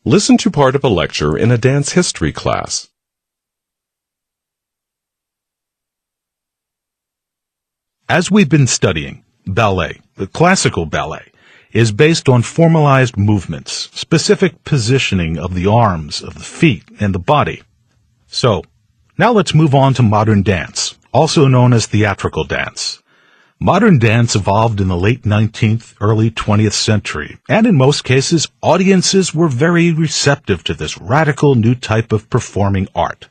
Listen to part of a lecture in a dance history class. As we've been studying, ballet, the classical ballet, is based on formalized movements, specific positioning of the arms, of the feet, and the body. So, now let's move on to modern dance, also known as theatrical dance. Modern dance evolved in the late 19th, early 20th century, and in most cases, audiences were very receptive to this radical new type of performing art.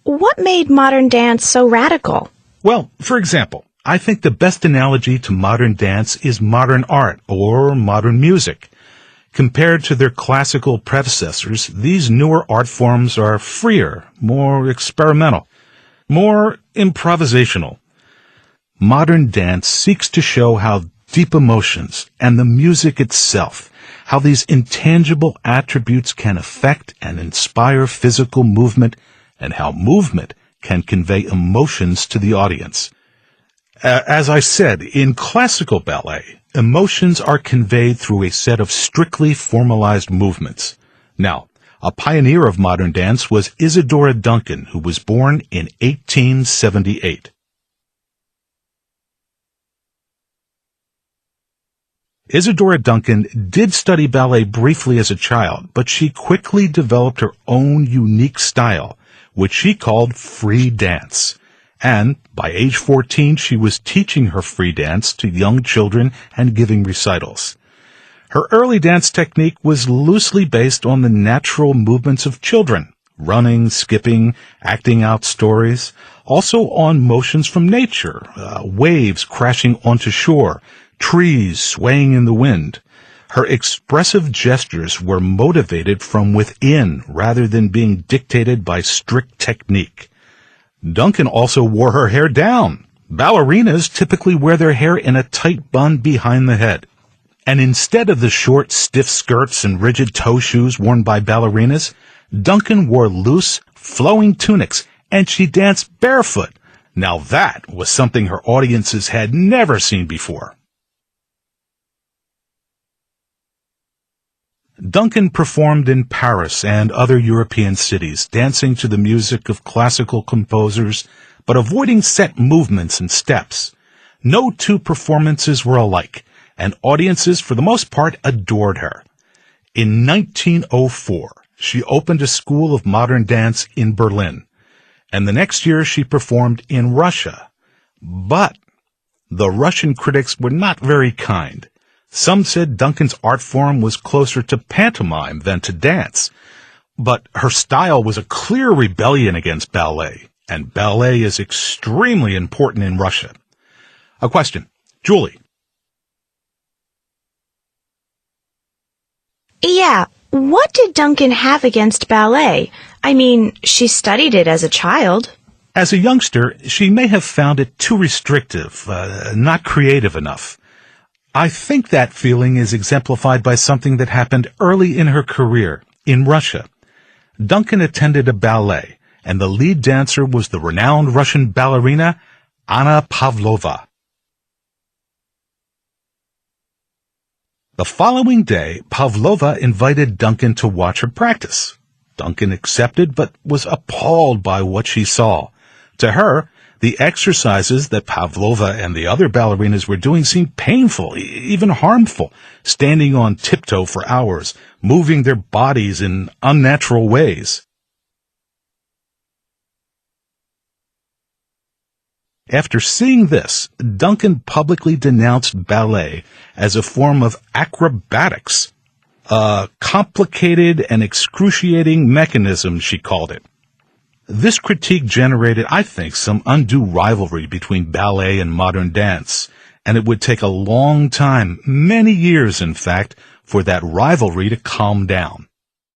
What made modern dance so radical? Well, for example, I think the best analogy to modern dance is modern art or modern music. Compared to their classical predecessors, these newer art forms are freer, more experimental, more improvisational. Modern dance seeks to show how deep emotions and the music itself, how these intangible attributes can affect and inspire physical movement, and how movement can convey emotions to the audience. As I said, in classical ballet, emotions are conveyed through a set of strictly formalized movements. Now, a pioneer of modern dance was Isadora Duncan, who was born in 1878. Isadora Duncan did study ballet briefly as a child, but she quickly developed her own unique style, which she called free dance. And by age 14, she was teaching her free dance to young children and giving recitals. Her early dance technique was loosely based on the natural movements of children, running, skipping, acting out stories, also on motions from nature, waves crashing onto shore, trees swaying in the wind. Her expressive gestures were motivated from within rather than being dictated by strict technique. Duncan also wore her hair down. Ballerinas typically wear their hair in a tight bun behind the head. And instead of the short, stiff skirts and rigid toe shoes worn by ballerinas, Duncan wore loose, flowing tunics, and she danced barefoot. Now that was something her audiences had never seen before. Duncan performed in Paris and other European cities, dancing to the music of classical composers, but avoiding set movements and steps. No two performances were alike, and audiences, for the most part, adored her. In 1904, she opened a school of modern dance in Berlin, and the next year she performed in Russia. But the Russian critics were not very kind. Some said Duncan's art form was closer to pantomime than to dance, but her style was a clear rebellion against ballet, and ballet is extremely important in Russia. A question. Julie. Yeah, what did Duncan have against ballet? I mean, she studied it as a child. As a youngster, she may have found it too restrictive, not creative enough. I think that feeling is exemplified by something that happened early in her career, in Russia. Duncan attended a ballet, and the lead dancer was the renowned Russian ballerina Anna Pavlova. The following day, Pavlova invited Duncan to watch her practice. Duncan accepted, but was appalled by what she saw. To her, the exercises that Pavlova and the other ballerinas were doing seemed painful, even harmful, standing on tiptoe for hours, moving their bodies in unnatural ways. After seeing this, Duncan publicly denounced ballet as a form of acrobatics, a complicated and excruciating mechanism, she called it. This critique generated, I think, some undue rivalry between ballet and modern dance, and it would take a long time, many years in fact, for that rivalry to calm down.